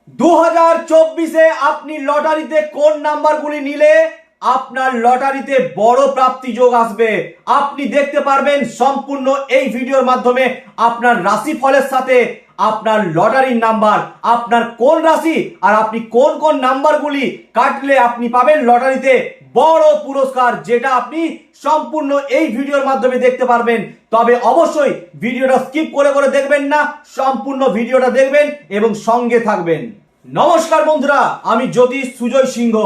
2024-এ আপনি লটারিতে কোন নাম্বারগুলি নিলে আপনার লটারিতে বড় প্রাপ্তি যোগ আসবে আপনি দেখতে পারবেন সম্পূর্ণ এই ভিডিওর মাধ্যমে। আপনার রাশিফলের সাথে আপনার লটারির নাম্বার, আপনার কোন রাশি আর আপনি কোন কোন নাম্বারগুলি কাটলে আপনি পাবেন লটারিতে বড় পুরস্কার, যেটা আপনি সম্পূর্ণ এই ভিডিওর মাধ্যমে দেখতে পারবেন। তবে অবশ্যই ভিডিওটা স্কিপ করে করে দেখবেন না, সম্পূর্ণ ভিডিওটা দেখবেন এবং সঙ্গে থাকবেন। নমস্কার বন্ধুরা, আমি জ্যোতিষ সুজয় সিংহ,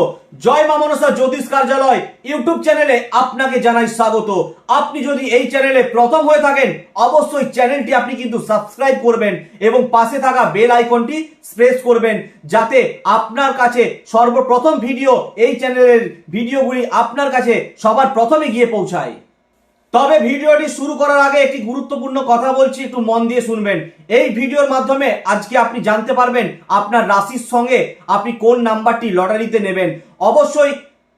জয় মা মনসা জ্যোতিষ কার্যালয় ইউটিউব চ্যানেলে আপনাকে জানাই স্বাগত। আপনি যদি এই চ্যানেলে প্রথম হয়ে থাকেন অবশ্যই চ্যানেলটি আপনি কিন্তু সাবস্ক্রাইব করবেন এবং পাশে থাকা বেল আইকনটি প্রেস করবেন, যাতে আপনার কাছে সর্বপ্রথম ভিডিও, এই চ্যানেলের ভিডিওগুলি আপনার কাছে সবার প্রথমে গিয়ে পৌঁছায়। তবে ভিডিওটি শুরু করার আগে একটি গুরুত্বপূর্ণ কথা বলছি, একটু মন দিয়ে শুনবেন। এই ভিডিওর মাধ্যমে আজকে আপনি জানতে পারবেন আপনার রাশির সঙ্গে আপনি কোন নাম্বারটি লটারিতে নেবেন। অবশ্যই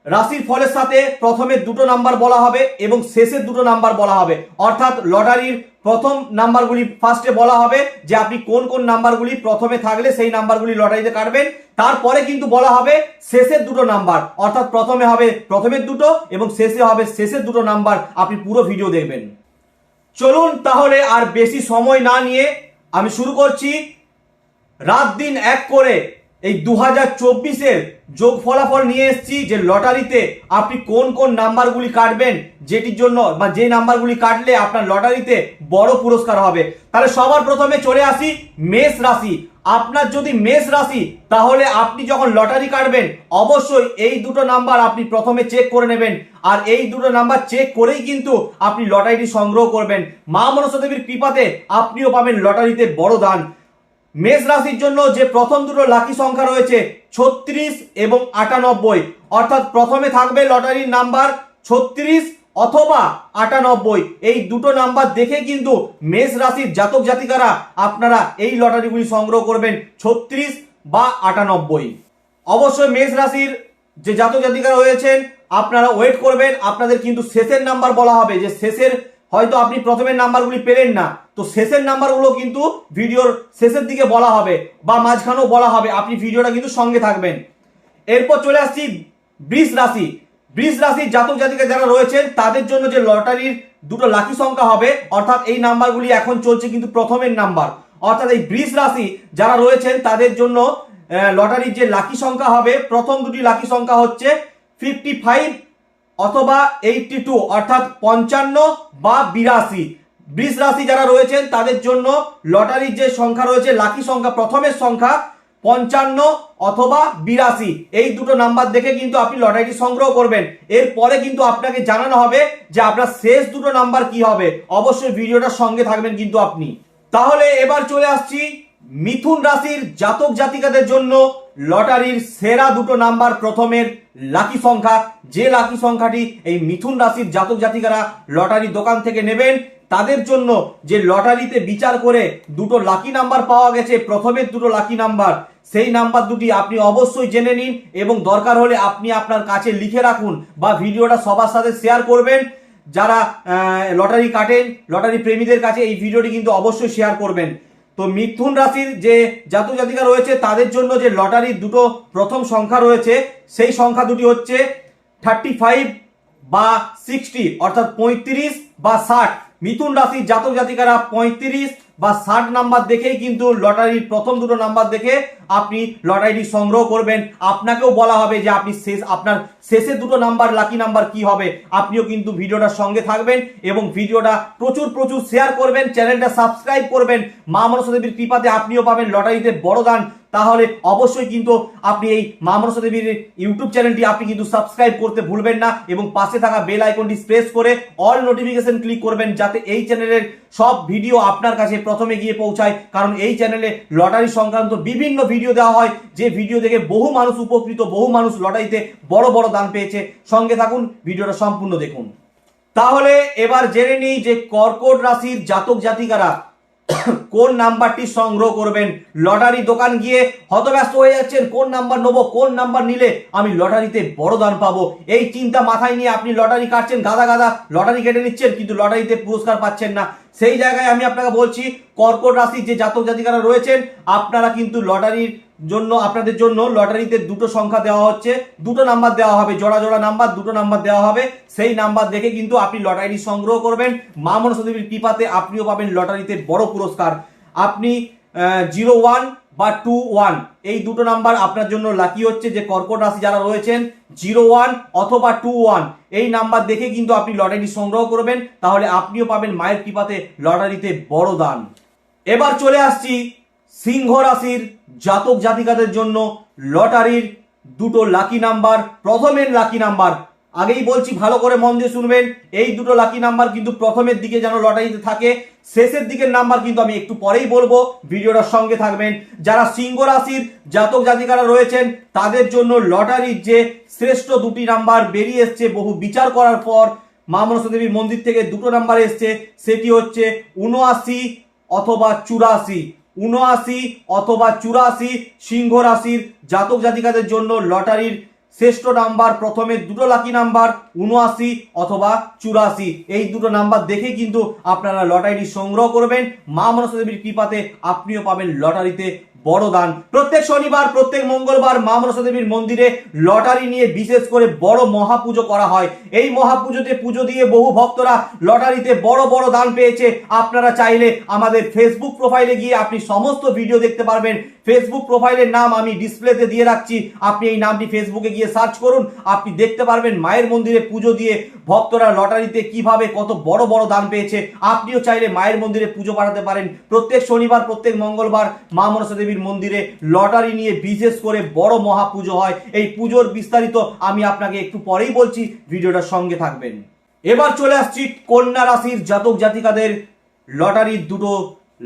রাশির ফলের সাথে প্রথমে দুটো নাম্বার বলা হবে এবং শেষের দুটো নাম্বার বলা হবে, অর্থাৎ লটারির প্রথম নাম্বারগুলি ফার্স্টে বলা হবে যে আপনি কোন কোন নাম্বারগুলি প্রথমে থাকলে সেই নাম্বারগুলি লটারিতে কাটবেন। তারপরে কিন্তু বলা হবে শেষের দুটো নাম্বার, অর্থাৎ প্রথমে হবে প্রথমের দুটো এবং শেষে হবে শেষের দুটো নাম্বার। আপনি পুরো ভিডিও দেখবেন। চলুন তাহলে আর বেশি সময় না নিয়ে আমি শুরু করছি। রাত দিন এক করে এই 2024-এর যোগ ফলাফল নিয়ে এসেছি যে লটারিতে আপনি কোন কোন নাম্বারগুলি কাটবেন, যেটির জন্য বা যে নাম্বারগুলি কাটলে আপনার লটারিতে বড় পুরস্কার হবে। তাহলে সবার প্রথমে চলে আসি মেষ রাশি। আপনার যদি মেষ রাশি, তাহলে আপনি যখন লটারি কাটবেন অবশ্যই এই দুটো নাম্বার আপনি প্রথমে চেক করে নেবেন, আর এই দুটো নাম্বার চেক করেই কিন্তু আপনি লটারিটি সংগ্রহ করবেন। মা মনসা দেবীর কৃপাতে আপনিও পাবেন লটারিতে বড় দান। মেষ রাশির জন্য যে প্রথম দুটো লাকি সংখ্যা রয়েছে 36 এবং 98, অর্থাৎ প্রথমে থাকবে লটারির নাম্বার 36 অথবা 98। এই দুটো নাম্বার দেখে কিন্তু মেষ রাশির জাতক জাতিকারা আপনারা এই লটারিগুলি সংগ্রহ করবেন 36 বা 98। অবশ্যই মেষ রাশির যে জাতক জাতিকারা রয়েছেন আপনারা ওয়েট করবেন, আপনাদের কিন্তু শেষের নাম্বার বলা হবে, যে শেষের হয়তো আপনি প্রথমের নাম্বারগুলি পেলেন না, তো শেষের নাম্বারগুলো কিন্তু ভিডিওর শেষের দিকে বলা হবে বা মাঝখানেও বলা হবে, আপনি ভিডিওটা কিন্তু সঙ্গে থাকবেন। এরপর চলে আসছি বৃষ রাশি। বৃষ রাশির জাতক জাতিকা যারা রয়েছেন তাদের জন্য যে লটারির দুটো লাকি সংখ্যা হবে, অর্থাৎ এই নাম্বারগুলি এখন চলছে কিন্তু প্রথমের নাম্বার, অর্থাৎ এই বৃষ রাশি যারা রয়েছেন তাদের জন্য লটারির যে লাকি সংখ্যা হবে, প্রথম দুটি লাকি সংখ্যা হচ্ছে 55 অথবা 82, অর্থাৎ 55 বা 82। বৃষ রাশি যারা রয়েছেন তাদের জন্য লটারির যে সংখ্যা রয়েছে লাকি সংখ্যা, প্রথমের সংখ্যা 55 অথবা 82। এই দুটো নাম্বার দেখে কিন্তু আপনি লটারিটি সংগ্রহ করবেন। এরপরে কিন্তু আপনাকে জানানো হবে যে আপনার শেষ দুটো নাম্বার কি হবে। অবশ্যই ভিডিওটার সঙ্গে থাকবেন কিন্তু আপনি। তাহলে এবার চলে আসছি মিথুন রাশির জাতক জাতিকাদের জন্য লটারির সেরা দুটো নাম্বার প্রথমের লাকি সংখ্যা, যে লাকি সংখ্যাটি এই মিথুন রাশির জাতক জাতিকারা লটারি দোকান থেকে নেবেন তাদের জন্য যে লটারিতে বিচার করে দুটো লাকি নাম্বার পাওয়া গেছে, প্রথমের দুটো লাকি নাম্বার, সেই নাম্বার দুটি আপনি অবশ্যই জেনে নিন এবং দরকার হলে আপনি আপনার কাছে লিখে রাখুন বা ভিডিওটা সবার সাথে শেয়ার করবেন। যারা লটারি কাটেন, লটারি প্রেমীদের কাছে এই ভিডিওটি কিন্তু অবশ্যই শেয়ার করবেন। তো মিথুন রাশির যে জাতক জাতিকা রয়েছে তাদের জন্য যে লটারির দুটো প্রথম সংখ্যা রয়েছে সেই সংখ্যা দুটি হচ্ছে 35 বা 60, অর্থাৎ 35 বা 60। মিথুন রাশির জাতক জাতিকারা 35 বা 60 নাম্বার দেখেই কিন্তু লটারির প্রথম দুটো নাম্বার দেখে আপনি লটারিটি সংগ্রহ করবেন। আপনাকেও বলা হবে যে আপনি আপনার শেষের দুটো নাম্বার লাকি নাম্বার কি হবে। আপনিও কিন্তু ভিডিওটার সঙ্গে থাকবেন এবং ভিডিওটা প্রচুর প্রচুর শেয়ার করবেন, চ্যানেলটা সাবস্ক্রাইব করবেন। মা মনসা দেবীর কৃপাতে আপনিও পাবেন লটারিতে বড় দান। তাহলে অবশ্যই কিন্তু আপনি এই মা মনসা দেবীর ইউটিউব চ্যানেলটি আপনি কিন্তু সাবস্ক্রাইব করতে ভুলবেন না এবং পাশে থাকা বেল আইকনটি প্রেস করে অল নোটিফিকেশন ক্লিক করবেন, যাতে এই চ্যানেলের সব ভিডিও আপনার কাছে প্রথমে গিয়ে পৌঁছায়। কারণ এই চ্যানেলে লটারি সংক্রান্ত বিভিন্ন ভিডিও দেওয়া হয়, যে ভিডিও দেখে বহু মানুষ উপকৃত, বহু মানুষ লটারিতে বড় বড় দান পেয়েছে। সঙ্গে থাকুন, ভিডিওটা সম্পূর্ণ দেখুন। তাহলে এবার জেনে নিই যে কর্কট রাশির জাতক জাতিকারা কোন নাম্বারটি সংগ্রহ করবেন। লটারি দোকান গিয়ে হতব্যস্ত হয়ে যাচ্ছেন, কোন নাম্বার নেবো, কোন নাম্বার নিলে আমি লটারিতে বড় দান পাবো, এই চিন্তা মাথায় নিয়ে আপনি লটারি কাটছেন, গাদা গাদা লটারি কেটে নিচ্ছেন, কিন্তু লটারিতে পুরস্কার পাচ্ছেন না। সেই জায়গায় আমি আপনাকে বলছি, কর্কট রাশির যে জাতক জাতিকারা রয়েছেন আপনারা কিন্তু লটারির জন্য আপনাদের জন্য লটারিতে দুটো সংখ্যা দেওয়া হচ্ছে, দুটো নাম্বার দেওয়া হবে, জোড়া জোড়া নাম্বার দুটো নাম্বার দেওয়া হবে। সেই নাম্বার দেখে কিন্তু আপনি লটারি সংগ্রহ করবেন। মা মনসা দেবীর কৃপাতে আপনিও পাবেন লটারিতে বড় পুরস্কার। আপনি 01 বা 21 এই দুটো নাম্বার আপনার জন্য লাকি হচ্ছে। যে কর্কট রাশি যারা রয়েছেন 01 অথবা 21 এই নাম্বার দেখে কিন্তু আপনি লটারি সংগ্রহ করবেন, তাহলে আপনিও পাবেন মায়ের কৃপাতে লটারিতে বড় দান। এবার চলে আসছি সিংহ রাশির জাতক জাতিকাদের জন্য লটারির দুটো লাকি নাম্বার। প্রথমের লাকি নাম্বার আগেই বলছি, ভালো করে মন দিয়ে শুনবেন, এই দুটো লাকি নাম্বার কিন্তু প্রথমের দিকে যেন লটারিতে থাকে, শেষের দিকের নাম্বার কিন্তু আমি একটু পরেই বলবো, ভিডিওটার সঙ্গে থাকবেন। যারা সিংহ রাশির জাতক জাতিকারা রয়েছেন তাদের জন্য লটারির যে শ্রেষ্ঠ দুটি নাম্বার বেরিয়ে এসছে বহু বিচার করার পর, মা মনসা দেবীর মন্দির থেকে দুটো নাম্বার এসছে, সেটি হচ্ছে 79 অথবা 84। 79 অথবা 84 সিংহ রাশির জাতক জাতিকাদের জন্য লটারির শ্রেষ্ঠ নাম্বার, প্রথমে দুটো লাকি নাম্বার 79 অথবা 84। এই দুটো নাম্বার দেখে কিন্তু আপনারা লটারি সংগ্রহ করবেন। মা মনসা দেবীর কৃপাতে আপনিও পাবেন লটারিতে বড় দান। প্রত্যেক শনিবার প্রত্যেক মঙ্গলবার মা মনসা দেবীর মন্দিরে লটারি নিয়ে বিশেষ করে বড় মহাপুজো করা হয়। এই মহাপুজোতে পুজো দিয়ে বহু ভক্তরা লটারিতে বড় বড় দান পেয়েছে। আপনারা চাইলে আমাদের ফেসবুক প্রোফাইলে গিয়ে আপনি সমস্ত ভিডিও দেখতে পারবেন। ফেসবুক প্রোফাইলের নাম আমি ডিসপ্লেতে দিয়ে রাখছি, আপনি এই নামটি ফেসবুকে গিয়ে সার্চ করুন, আপনি দেখতে পারবেন মায়ের মন্দিরে পুজো দিয়ে ভক্তরা লটারিতে কিভাবে কত বড় বড় দান পেয়েছে। আপনিও চাইলে মায়ের মন্দিরে পুজো পাঠাতে পারেন। প্রত্যেক শনিবার প্রত্যেক মঙ্গলবার মা মনসা দেবীর মন্দিরে লটারি নিয়ে বিশেষ করে বড় মহাপুজো হয়। এই পুজোর বিস্তারিত আমি আপনাকে একটু পরেই বলছি, ভিডিওটার সঙ্গে থাকবেন। এবার চলে আসছি কন্যা রাশির জাতক জাতিকাদের লটারির দুটো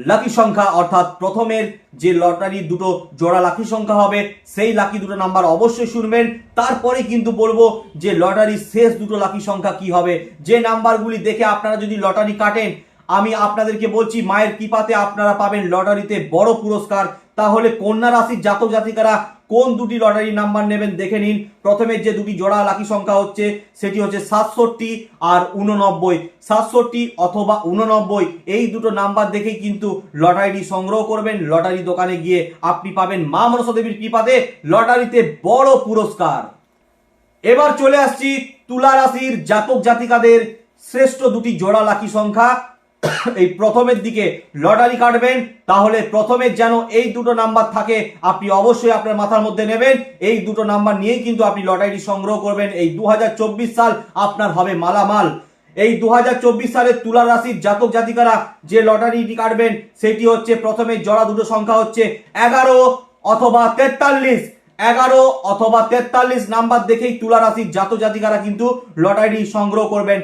লাকি সংখ্যা, অর্থাৎ প্রথমের যে লটারির দুটো জোড়া লাকি সংখ্যা হবে সেই লাকি দুটো নাম্বার অবশ্যই শুনবেন। তারপরে কিন্তু বলবো যে লটারির শেষ দুটো লাকি সংখ্যা কি হবে। যে নাম্বারগুলি দেখে আপনারা যদি লটারি কাটেন, আমি আপনাদেরকে বলছি মায়ের কৃপাতে আপনারা পাবেন লটারিতে বড় পুরস্কার। তাহলে কন্যা রাশির জাতক জাতিকারা কোন দুটি লটারি নাম্বার নেবেন দেখে নিন। প্রথমে যে দুটি জোড়া লাকি সংখ্যা হচ্ছে সেটি হচ্ছে 67 আর 89। 67 অথবা 89 এই দুটো নাম্বার দেখেই কিন্তু লটারি সংগ্রহ করবেন। লটারি দোকানে গিয়ে আপনি পাবেন মা মনসা দেবীর কৃপাতে লটারিতে বড় পুরস্কার। এবার চলে আসছি তুলা রাশির জাতক জাতিকাদের শ্রেষ্ঠ দুটি জোড়া লাকি সংখ্যা। এই প্রথমের দিকে লটারি কাটবেন, তাহলে প্রথমের যেন এই দুটো নাম্বার থাকে আপনি অবশ্যই আপনার মাথার মধ্যে নেবেন। এই দুটো নাম্বার নিয়েই কিন্তু আপনি লটারি সংগ্রহ করবেন। এই 2024 সাল আপনার হবে মালামাল। এই 2024 সালের তুলা রাশির জাতক জাতিকারা যে লটারিটি কাটবেন সেটি হচ্ছে, প্রথমে জোড়া দুটো সংখ্যা হচ্ছে 11 অথবা 43। 11 অথবা 43 নাম্বার দেখেই তুলা রাশির জাতক জাতিকারা কিন্তু লটারি সংগ্রহ করবেন।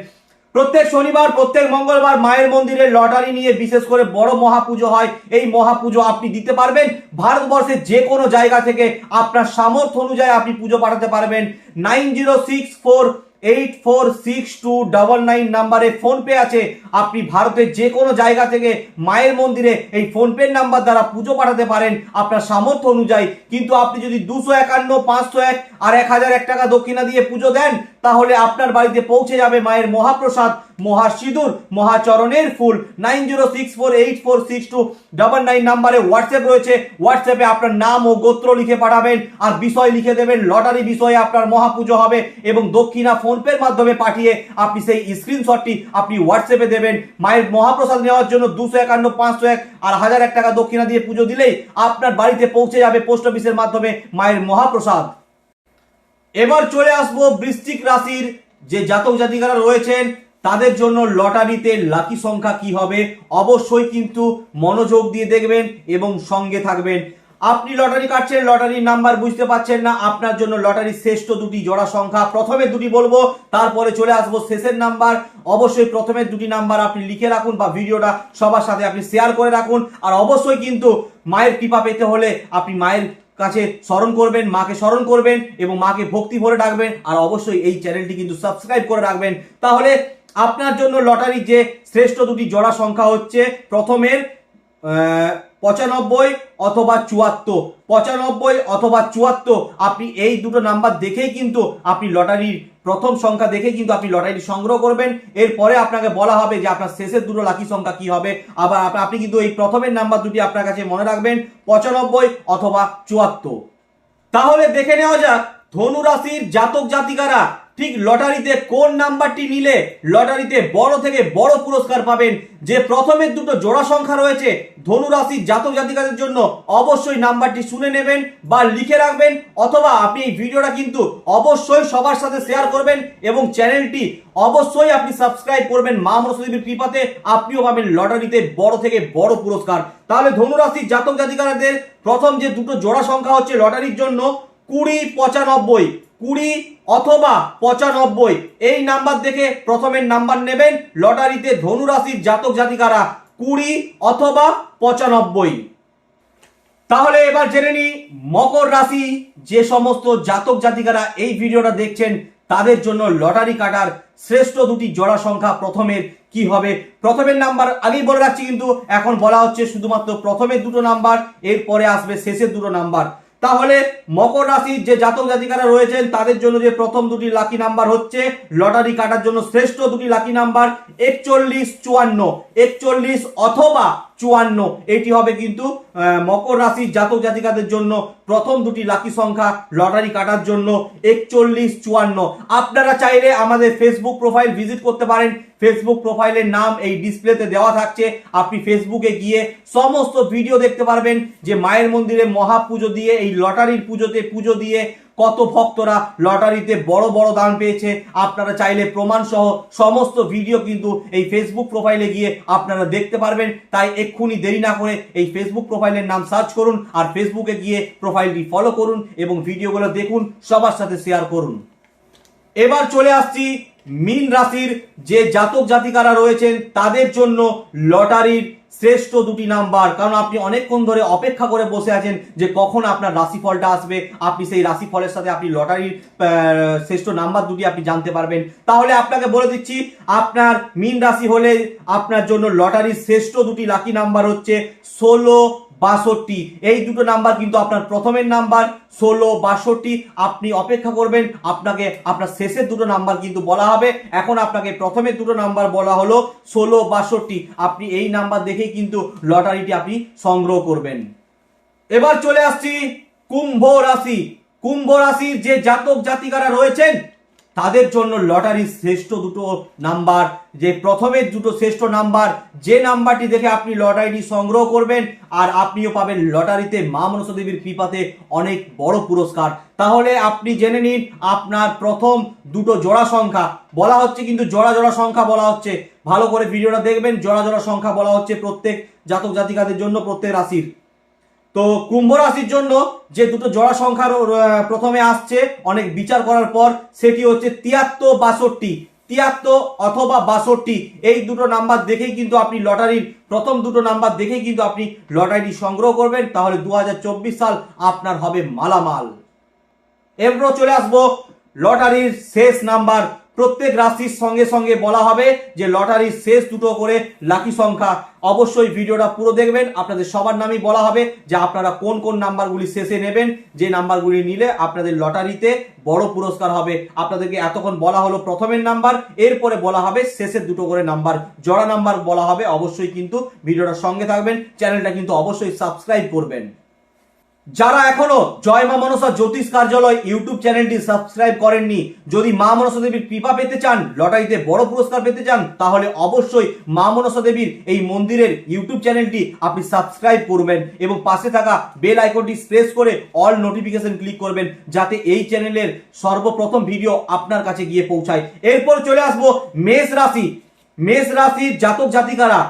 প্রত্যেক শনিবার প্রত্যেক মঙ্গলবার মায়ের মন্দিরে লটারি নিয়ে বিশেষ করে বড় মহাপুজো হয়। এই মহাপুজো আপনি দিতে পারবেন ভারতবর্ষের যে কোনো জায়গা থেকে, আপনার সামর্থ্য অনুযায়ী আপনি পুজো পাঠাতে পারবেন। 9064846299 নাম্বারে ফোনপে আছে। আপনি ভারতের যে কোনো জায়গা থেকে মায়ের মন্দিরে এই ফোনপের নাম্বার দ্বারা পুজো পাঠাতে পারেন আপনার সামর্থ্য অনুযায়ী। কিন্তু আপনি যদি 251, 501 আর 1001 টাকা দক্ষিণা দিয়ে পুজো দেন, তাহলে আপনার বাড়িতে পৌঁছে যাবে মায়ের মহাপ্রসাদ, মহাসিঁদুর, মহাচরণের ফুল। 9064846299 নাম্বারে হোয়াটসঅ্যাপ রয়েছে। হোয়াটসঅ্যাপে আপনার নাম ও গোত্র লিখে পাঠাবেন আর বিষয় লিখে দেবেন লটারি বিষয়ে আপনার মহাপুজো হবে, এবং দক্ষিণা ফোনপের মাধ্যমে পাঠিয়ে আপনি সেই স্ক্রিনশটটি আপনি হোয়াটসঅ্যাপে দেবেন। মায়ের মহাপ্রসাদ নেওয়ার জন্য 251, 501 আর 1001 টাকা দক্ষিণা দিয়ে পুজো দিলেই আপনার বাড়িতে পৌঁছে যাবে পোস্ট অফিসের মাধ্যমে মায়ের মহাপ্রসাদ। এবার চলে আসবো বৃশ্চিক রাশির যে জাতক জাতিকারা রয়েছেন তাদের জন্য লটারিতে লাকি সংখ্যা কি হবে অবশ্যই কিন্তু মনোযোগ দিয়ে দেখবেন এবং সঙ্গে থাকবেন। আপনি লটারি কাটছেন, লটারির নাম্বার বুঝতে পারছেন না, আপনার জন্য লটারির শ্রেষ্ঠ দুটি জোড়া সংখ্যা, প্রথমে দুটি বলবো তারপরে চলে আসবো শেষের নাম্বার। অবশ্যই প্রথমের দুটি নাম্বার আপনি লিখে রাখুন বা ভিডিওটা সবার সাথে আপনি শেয়ার করে রাখুন। আর অবশ্যই কিন্তু মায়ের কৃপা পেতে হলে আপনি মায়ের কাছে স্মরণ করবেন, মাকে স্মরণ করবেন এবং মাকে ভক্তি ভরে ডাকবেন। আর অবশ্যই এই চ্যানেলটি কিন্তু সাবস্ক্রাইব করে রাখবেন। তাহলে আপনার জন্য লটারির যে শ্রেষ্ঠ দুটি জোড়া সংখ্যা হচ্ছে, প্রথমের 95 অথবা 74। 95 অথবা 74 আপনি এই দুটো নাম্বার দেখেই কিন্তু আপনি লটারির প্রথম সংখ্যা দেখে কিন্তু আপনি লটারি সংগ্রহ করবেন। এরপরে আপনাকে বলা হবে যে আপনার শেষের দুটো লাকি সংখ্যা কি হবে। আবার আপনি কিন্তু এই প্রথমের নাম্বার দুটি আপনার কাছে মনে রাখবেন, 95 অথবা 74। তাহলে দেখে নেওয়া যাক ধনু রাশির জাতক জাতিকারা ঠিক লটারিতে কোন নাম্বারটি নিলে লটারিতে বড় থেকে বড় পুরস্কার পাবেন। যে প্রথমের দুটো জোড়া সংখ্যা রয়েছে ধনু রাশির জাতক জাতিকাদের জন্য অবশ্যই নাম্বারটি শুনে নেবেন বা লিখে রাখবেন, অথবা আপনি এই ভিডিওটা কিন্তু অবশ্যই সবার সাথে শেয়ার করবেন এবং চ্যানেলটি অবশ্যই আপনি সাবস্ক্রাইব করবেন। মা মনসা দেবীর কৃপাতে আপনিও পাবেন লটারিতে বড় থেকে বড় পুরস্কার। তাহলে ধনু রাশির জাতক জাতিকাদের প্রথম যে দুটো জোড়া সংখ্যা হচ্ছে লটারির জন্য 20, 95, 20 অথবা 95, এই নাম্বার দেখে প্রথমের নাম্বার নেবেন লটারিতে ধনু রাশির জাতক জাতিকারা 20 অথবা 95। তাহলে এবার জেনে নি মকর রাশি যে সমস্ত জাতক জাতিকারা এই ভিডিওটা দেখছেন তাদের জন্য লটারি কাটার শ্রেষ্ঠ দুটি জোড়া সংখ্যা প্রথমের কি হবে। প্রথমের নাম্বার আগেই বলে রাখছি, কিন্তু এখন বলা হচ্ছে শুধুমাত্র প্রথমের দুটো নাম্বার, এরপরে আসবে শেষের দুটো নাম্বার। তাহলে মকর রাশির যে জাতক জাতিকারা রয়েছেন তাদের জন্য যে প্রথম দুটি লাকি নাম্বার হচ্ছে লটারি কাটার জন্য শ্রেষ্ঠ দুটি লাকি নাম্বার 41, 54, 41 অথবা 54, এটি হবে কিন্তু মকর রাশির জাতক জাতিকাদের জন্য প্রথম দুটি লাকি সংখ্যা লটারি কাটার জন্য 41, 54। আপনারা চাইলে আমাদের ফেসবুক প্রোফাইল ভিজিট করতে পারেন। ফেসবুক প্রোফাইলের নাম এই ডিসপ্লেতে দেওয়া থাকছে, আপনি ফেসবুকে গিয়ে সমস্ত ভিডিও দেখতে পারবেন যে মায়ের মন্দিরে মহাপুজো দিয়ে এই লটারির পুজোতে পুজো দিয়ে কত ভক্তরা লটারিতে বড় বড় দান পেয়েছে। আপনারা চাইলে প্রমাণ সহ সমস্ত ভিডিও কিন্তু এই ফেসবুক প্রোফাইলে গিয়ে আপনারা দেখতে পারবেন। তাই এক্ষুনি দেরি না করে এই ফেসবুক প্রোফাইলের নাম সার্চ করুন আর ফেসবুকে গিয়ে প্রোফাইলটি ফলো করুন এবং ভিডিওগুলো দেখুন, সবার সাথে শেয়ার করুন। এবার চলে আসছি মীন রাশির যে জাতক জাতিকারা রয়েছেন তাদের জন্য লটারির শ্রেষ্ঠ দুটি নাম্বার। কারণ আপনি অনেকক্ষণ ধরে অপেক্ষা করে বসে আছেন যে কখন আপনার রাশিফলটা আসবে, আপনি সেই রাশিফলের সাথে আপনি লটারির শ্রেষ্ঠ নাম্বার দুটি আপনি জানতে পারবেন। তাহলে আপনাকে বলে দিচ্ছি, আপনার মীন রাশি হলে আপনার জন্য লটারির শ্রেষ্ঠ দুটি লাকি নাম্বার হচ্ছে 16, 62। এই দুটো নাম্বার কিন্তু আপনার প্রথমের নাম্বার 16, 62। আপনি অপেক্ষা করবেন, আপনাকে আপনার শেষের দুটো নাম্বার কিন্তু বলা হবে। এখন আপনাকে প্রথমের দুটো নাম্বার বলা হলো 16, 62। আপনি এই নাম্বার দেখেই কিন্তু লটারিটি আপনি সংগ্রহ করবেন। এবার চলে আসছি কুম্ভ রাশি। কুম্ভ রাশির যে জাতক জাতিকারা রয়েছেন তাদের জন্য লটারির শ্রেষ্ঠ দুটো নাম্বার, যে প্রথমের দুটো শ্রেষ্ঠ নাম্বার, যে নাম্বারটি দেখে আপনি লটারিটি সংগ্রহ করবেন আর আপনিও পাবেন লটারিতে মা মনসা দেবীর কৃপাতে অনেক বড় পুরস্কার। তাহলে আপনি জেনে নিন আপনার প্রথম দুটো জোড়া সংখ্যা বলা হচ্ছে, কিন্তু জোড়া জোড়া সংখ্যা বলা হচ্ছে, ভালো করে ভিডিওটা দেখবেন। জোড়া জোড়া সংখ্যা বলা হচ্ছে প্রত্যেক জাতক জাতিকাদের জন্য, প্রত্যেক রাশির। তো কুম্ভ রাশির জন্য যে দুটো জোড়া সংখ্যা প্রথমে আসছে অনেক বিচার করার পর, সেটি হচ্ছে 73, 62। 73 অথবা 62, এই দুটো নাম্বার দেখেই কিন্তু আপনি লটারির প্রথম দুটো নাম্বার দেখেই কিন্তু আপনি লটারি সংগ্রহ করবেন। তাহলে 2024 সাল আপনার হবে মালামাল। এরপর চলে আসবো লটারির শেষ নাম্বার। প্রত্যেক রাশির সঙ্গে সঙ্গে বলা হবে যে লটারির শেষ দুটো করে লাকি সংখ্যা। অবশ্যই ভিডিওটা পুরো দেখবেন, আপনাদের সবার নামই বলা হবে যে আপনারা কোন কোন নাম্বারগুলি শেষে নেবেন, যে নাম্বারগুলি নিলে আপনাদের লটারিতে বড় পুরস্কার হবে। আপনাদেরকে এতক্ষণ বলা হলো প্রথমের নাম্বার, এরপরে বলা হবে শেষের দুটো করে নাম্বার, জোড়া নাম্বার বলা হবে। অবশ্যই কিন্তু ভিডিওটার সঙ্গে থাকবেন, চ্যানেলটা কিন্তু অবশ্যই সাবস্ক্রাইব করবেন। যারা এখনো জয় মা মনসা জ্যোতিষ কার্যালয় ইউটিউব চ্যানেলটি সাবস্ক্রাইব করেননি, যদি মা মনসা দেবীর কৃপা পেতে চান, লটারিতে বড় পুরস্কার পেতে চান, তাহলে অবশ্যই মা মনসা দেবীর এই মন্দিরের ইউটিউব চ্যানেলটি আপনি সাবস্ক্রাইব করবেন এবং পাশে থাকা বেল আইকনটি প্রেস করে অল নোটিফিকেশন ক্লিক করবেন, যাতে এই চ্যানেলের সর্বপ্রথম ভিডিও আপনার কাছে গিয়ে পৌঁছায়। এরপর চলে আসবো মেষ রাশি। মেষ রাশির জাতক জাতিকারা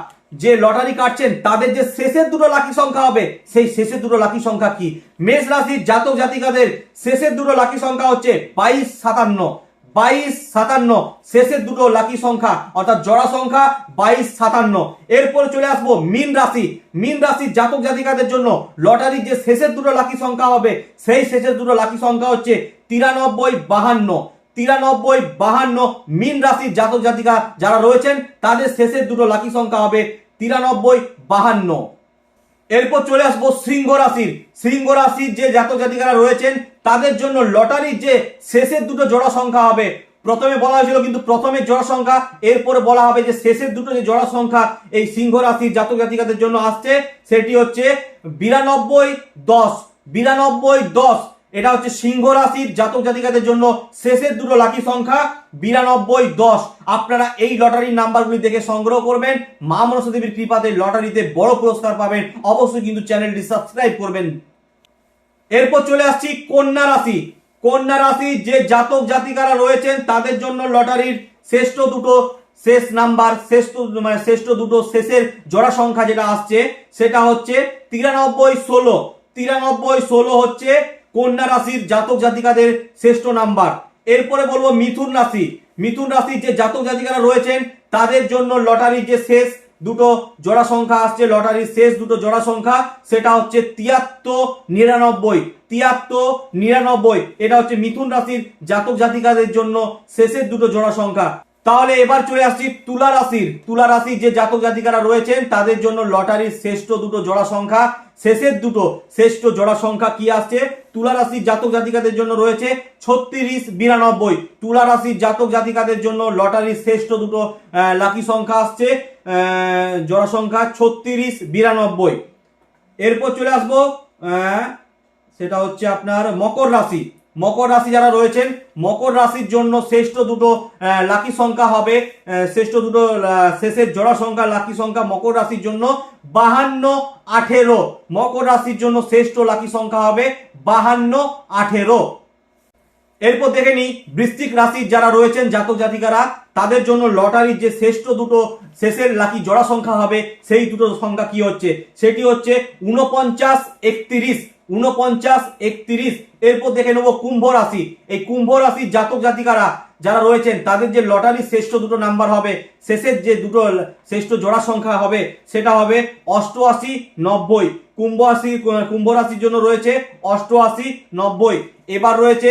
যে লটারি কাটছেন তাদের যে শেষের দুটো লাকি সংখ্যা হবে, সেই শেষের দুটো লাকি সংখ্যা কি? মেষ রাশির জাতক জাতিকাদের শেষের দুটো লাকি সংখ্যা হচ্ছে 22, 57। 22, 57 শেষের দুটো লাকি সংখ্যা, অর্থাৎ জোড়া সংখ্যা 22, 57। এরপর চলে আসবো মীন রাশি। মীন রাশির জাতক জাতিকাদের জন্য লটারির যে শেষের দুটো লাকি সংখ্যা হবে, সেই শেষের দুটো লাকি সংখ্যা হচ্ছে 93, 52। 93, 52 মীন রাশির জাতক জাতিকা যারা রয়েছেন তাদের শেষের দুটো লাকি সংখ্যা হবে 93, 52। এরপর চলে আসবো সিংহ রাশির। সিংহ রাশির যে জাতক জাতিকারা রয়েছেন তাদের জন্য লটারির যে শেষের দুটো জোড়া সংখ্যা হবে প্রথমে বলা হয়েছিল কিন্তু প্রথমে জোড়া সংখ্যা, এরপরে বলা হবে যে শেষের দুটো যে জোড়া সংখ্যা এই সিংহ রাশির জাতক জাতিকাদের জন্য আসছে সেটি হচ্ছে 92-10। 92-10 এটা হচ্ছে সিংহ রাশির জাতক জাতিকাদের জন্য শেষের দুটো লাকি সংখ্যা 92-10। আপনারা এই লটারির নাম্বারগুলি দেখে সংগ্রহ করবেন, মা মনসা দেবীর কৃপাতে লটারিতে বড় পুরস্কার পাবেন। অবশ্যই কিন্তু চ্যানেলটি সাবস্ক্রাইব করবেন। এরপর চলে আসছি কন্যা রাশি। কন্যা রাশি যে জাতক জাতিকারা রয়েছেন তাদের জন্য লটারির শ্রেষ্ঠ দুটো শেষ নাম্বার, শ্রেষ্ঠ দুটো শেষের জোড়া সংখ্যা যেটা আসছে সেটা হচ্ছে 93-16। 93-16 হচ্ছে কন্যা রাশির জাতক জাতিকাদের শ্রেষ্ঠ নাম্বার। এরপরে বলবো মিথুন রাশি। মিথুন রাশির যে জাতক জাতিকারা রয়েছেন তাদের জন্য লটারির যে শেষ দুটো জোড়া সংখ্যা আসছে, লটারির শেষ দুটো জোড়া সংখ্যা সেটা হচ্ছে 73-99। 73-99 এটা হচ্ছে মিথুন রাশির জাতক জাতিকাদের জন্য শেষের দুটো জোড়া সংখ্যা। তাহলে এবার চলে আসছি তুলা রাশির। তুলা রাশির যে জাতক জাতিকারা রয়েছেন তাদের জন্য লটারির শ্রেষ্ঠ দুটো জোড়া সংখ্যা, শেষের দুটো শ্রেষ্ঠ জোড়া সংখ্যা কি আসছে? তুলা রাশির জাতক জাতিকাদের জন্য রয়েছে 36-92। তুলা রাশির জাতক জাতিকাদের জন্য লটারির শ্রেষ্ঠ দুটো লাকি সংখ্যা আসছে জোড়া সংখ্যা 36-92। এরপর চলে আসবো সেটা হচ্ছে আপনার মকর রাশি। মকর রাশি যারা রয়েছেন মকর রাশির জন্য শ্রেষ্ঠ দুটো লাকি সংখ্যা হবে, শ্রেষ্ঠ দুটো শেষের জোড়া সংখ্যা লাকি সংখ্যা মকর রাশির জন্য 52-18। মকর রাশির জন্য শ্রেষ্ঠ লাকি সংখ্যা হবে 52-18। এরপর দেখে নিই বৃশ্চিক রাশির যারা রয়েছেন জাতক জাতিকারা তাদের জন্য লটারির যে শ্রেষ্ঠ দুটো শেষের লাকি জোড়া সংখ্যা হবে সেই দুটো সংখ্যা কি হচ্ছে? সেটি হচ্ছে 49-31। 49-31। এরপর দেখে নেবো কুম্ভ রাশি। এই কুম্ভ রাশির জাতক জাতিকারা যারা রয়েছেন তাদের যে লটারির শ্রেষ্ঠ দুটো নাম্বার হবে, শেষের যে দুটো শ্রেষ্ঠ জোড়া সংখ্যা হবে সেটা হবে 88-90। কুম্ভ রাশির জন্য রয়েছে 88-90। এবার রয়েছে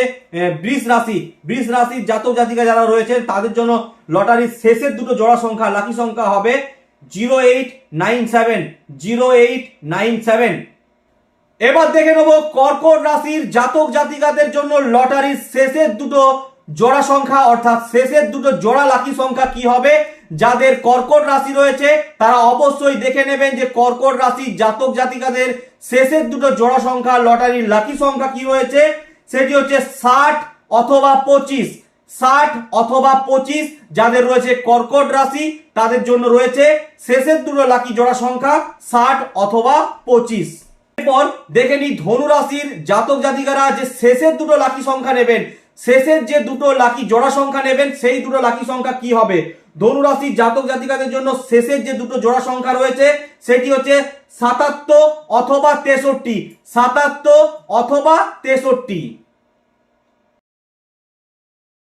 বৃষ রাশি। বৃষ রাশির জাতক জাতিকা যারা রয়েছেন তাদের জন্য লটারির শেষের দুটো জোড়া সংখ্যা লাকি সংখ্যা হবে 0897। 0897। এবার দেখে নেব কর্কট রাশির জাতক জাতিকাদের জন্য লটারির শেষের দুটো জোড়া সংখ্যা অর্থাৎ শেষের দুটো জোড়া লাকি সংখ্যা কি হবে। যাদের কর্কট রাশি রয়েছে তারা অবশ্যই দেখে নেবেন যে কর্কট রাশির জাতক জাতিকাদের শেষের দুটো জোড়া সংখ্যা লটারির লাকি সংখ্যা কি রয়েছে, সেটি হচ্ছে 60 অথবা 25। 60 অথবা 25 যাদের রয়েছে কর্কট রাশি তাদের জন্য রয়েছে শেষের দুটো লাকি জোড়া সংখ্যা 60 অথবা 25। এরপর দেখে নিই ধনু রাশির জাতক জাতিকারা যে শেষের দুটো লাকি সংখ্যা নেবেন, শেষের যে দুটো লাকি জোড়া সংখ্যা নেবেন সেই দুটো লাকি সংখ্যা কি হবে। ধনু রাশির জাতক জাতিকাদের জন্য শেষের যে দুটো জোড়া সংখ্যা রয়েছে সেটি হচ্ছে 77 অথবা 63। 77 অথবা 63।